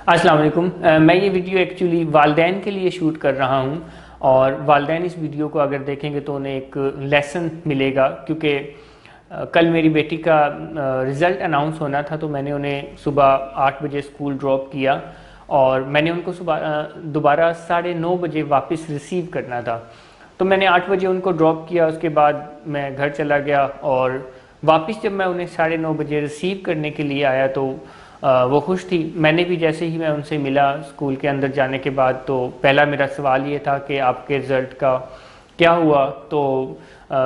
السلام علیکم۔ میں یہ ویڈیو ایکچولی والدین کے لیے شوٹ کر رہا ہوں، اور والدین اس ویڈیو کو اگر دیکھیں گے تو انہیں ایک لیسن ملے گا، کیونکہ کل میری بیٹی کا رزلٹ اناؤنس ہونا تھا، تو میں نے انہیں صبح 8 بجے اسکول ڈراپ کیا، اور میں نے ان کو صبح دوبارہ 9:30 بجے واپس ریسیو کرنا تھا۔ تو میں نے 8 بجے ان کو ڈراپ کیا، اس کے بعد میں گھر چلا گیا، اور واپس جب میں انہیں 9:30 بجے ریسیو کرنے کے لیے آیا تو وہ خوش تھی۔ میں نے بھی جیسے ہی میں ان سے ملا اسکول کے اندر جانے کے بعد، تو پہلا میرا سوال یہ تھا کہ آپ کے رزلٹ کا کیا ہوا؟ تو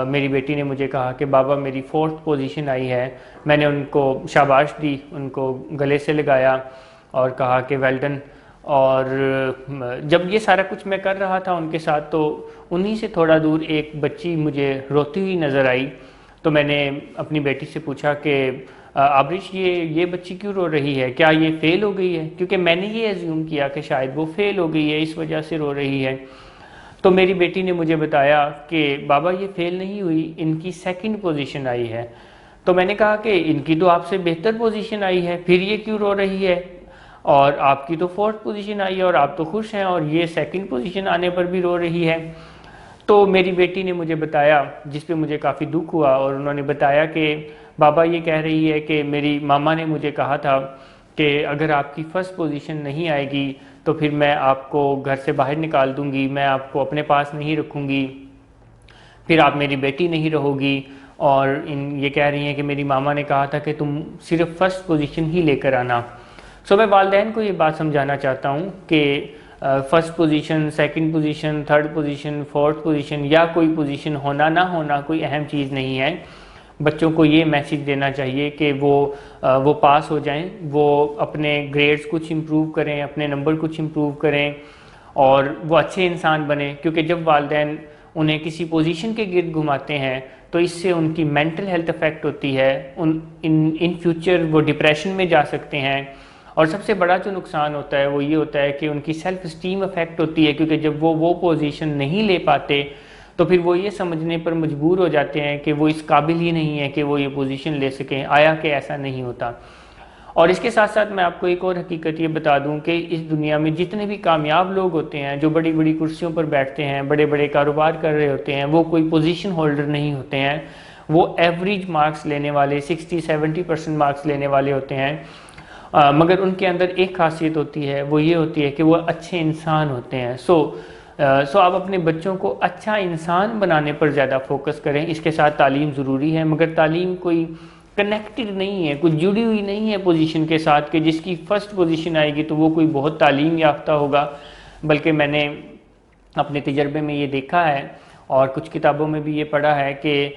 میری بیٹی نے مجھے کہا کہ بابا میری 4تھ پوزیشن آئی ہے۔ میں نے ان کو شاباش دی، ان کو گلے سے لگایا اور کہا کہ ویل ڈن۔ اور جب یہ سارا کچھ میں کر رہا تھا ان کے ساتھ، تو انہی سے تھوڑا دور ایک بچی مجھے روتی ہوئی نظر آئی۔ تو میں نے اپنی بیٹی سے پوچھا کہ آبرش یہ بچی کیوں رو رہی ہے؟ کیا یہ فیل ہو گئی ہے؟ کیونکہ میں نے یہ ایزیوم کیا کہ شاید وہ فیل ہو گئی ہے، اس وجہ سے رو رہی ہے۔ تو میری بیٹی نے مجھے بتایا کہ بابا یہ فیل نہیں ہوئی، ان کی 2nd پوزیشن آئی ہے۔ تو میں نے کہا کہ ان کی تو آپ سے بہتر پوزیشن آئی ہے، پھر یہ کیوں رو رہی ہے؟ اور آپ کی تو 4تھ پوزیشن آئی ہے اور آپ تو خوش ہیں، اور یہ 2nd پوزیشن آنے پر بھی رو رہی ہے۔ تو میری بیٹی نے مجھے بتایا، جس پہ مجھے کافی دکھ ہوا، اور انہوں نے بتایا کہ بابا یہ کہہ رہی ہے کہ میری ماما نے مجھے کہا تھا کہ اگر آپ کی 1st پوزیشن نہیں آئے گی تو پھر میں آپ کو گھر سے باہر نکال دوں گی، میں آپ کو اپنے پاس نہیں رکھوں گی، پھر آپ میری بیٹی نہیں رہو گی۔ اور یہ کہہ رہی ہیں کہ میری ماما نے کہا تھا کہ تم صرف 1st پوزیشن ہی لے کر آنا۔ میں والدین کو یہ بات سمجھانا چاہتا ہوں کہ 1st position, 2nd position, 3rd position, 4تھ پوزیشن یا کوئی پوزیشن ہونا نہ ہونا کوئی اہم چیز نہیں ہے۔ بچوں کو یہ میسیج دینا چاہیے کہ وہ پاس ہو جائیں، وہ اپنے گریڈز کچھ امپروو کریں، اپنے نمبر کچھ امپروو کریں، اور وہ اچھے انسان بنیں۔ کیونکہ جب والدین انہیں کسی پوزیشن کے گرد گھماتے ہیں تو اس سے ان کی مینٹل ہیلتھ افیکٹ ہوتی ہے، ان فیوچر وہ ڈپریشن میں جا سکتے ہیں، اور سب سے بڑا جو نقصان ہوتا ہے وہ یہ ہوتا ہے کہ ان کی سیلف اسٹیم افیکٹ ہوتی ہے، کیونکہ جب وہ پوزیشن نہیں لے پاتے تو پھر وہ یہ سمجھنے پر مجبور ہو جاتے ہیں کہ وہ اس قابل ہی نہیں ہے کہ وہ یہ پوزیشن لے سکیں، آیا کہ ایسا نہیں ہوتا۔ اور اس کے ساتھ ساتھ میں آپ کو ایک اور حقیقت یہ بتا دوں کہ اس دنیا میں جتنے بھی کامیاب لوگ ہوتے ہیں، جو بڑی بڑی کرسیوں پر بیٹھتے ہیں، بڑے بڑے کاروبار کر رہے ہوتے ہیں، وہ کوئی پوزیشن ہولڈر نہیں ہوتے ہیں، وہ ایوریج مارکس لینے والے، 60-70% مارکس لینے والے ہوتے ہیں۔ مگر ان کے اندر ایک خاصیت ہوتی ہے، وہ یہ ہوتی ہے کہ وہ اچھے انسان ہوتے ہیں۔ سو آپ اپنے بچوں کو اچھا انسان بنانے پر زیادہ فوکس کریں۔ اس کے ساتھ تعلیم ضروری ہے، مگر تعلیم کوئی کنیکٹڈ نہیں ہے، کوئی جڑی ہوئی نہیں ہے پوزیشن کے ساتھ کہ جس کی 1st پوزیشن آئے گی تو وہ کوئی بہت تعلیم یافتہ ہوگا۔ بلکہ میں نے اپنے تجربے میں یہ دیکھا ہے، اور کچھ کتابوں میں بھی یہ پڑھا ہے کہ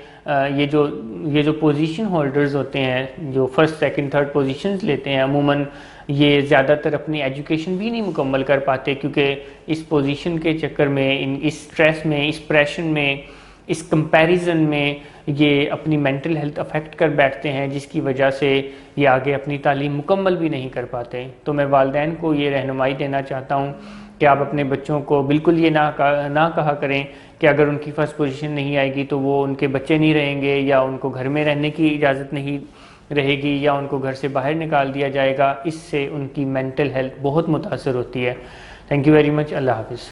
یہ جو پوزیشن ہولڈرز ہوتے ہیں، جو 1st، 2nd، 3rd پوزیشنز لیتے ہیں، عموماً یہ زیادہ تر اپنی ایجوکیشن بھی نہیں مکمل کر پاتے، کیونکہ اس پوزیشن کے چکر میں، اس سٹریس میں، اس پریشن میں، اس کمپیریزن میں یہ اپنی مینٹل ہیلتھ افیکٹ کر بیٹھتے ہیں، جس کی وجہ سے یہ آگے اپنی تعلیم مکمل بھی نہیں کر پاتے۔ تو میں والدین کو یہ رہنمائی دینا چاہتا ہوں کہ آپ اپنے بچوں کو بالکل یہ نہ کہا کریں کہ اگر ان کی 1st پوزیشن نہیں آئے گی تو وہ ان کے بچے نہیں رہیں گے، یا ان کو گھر میں رہنے کی اجازت نہیں رہے گی، یا ان کو گھر سے باہر نکال دیا جائے گا۔ اس سے ان کی مینٹل ہیلتھ بہت متاثر ہوتی ہے۔ Thank you very much. اللہ حافظ۔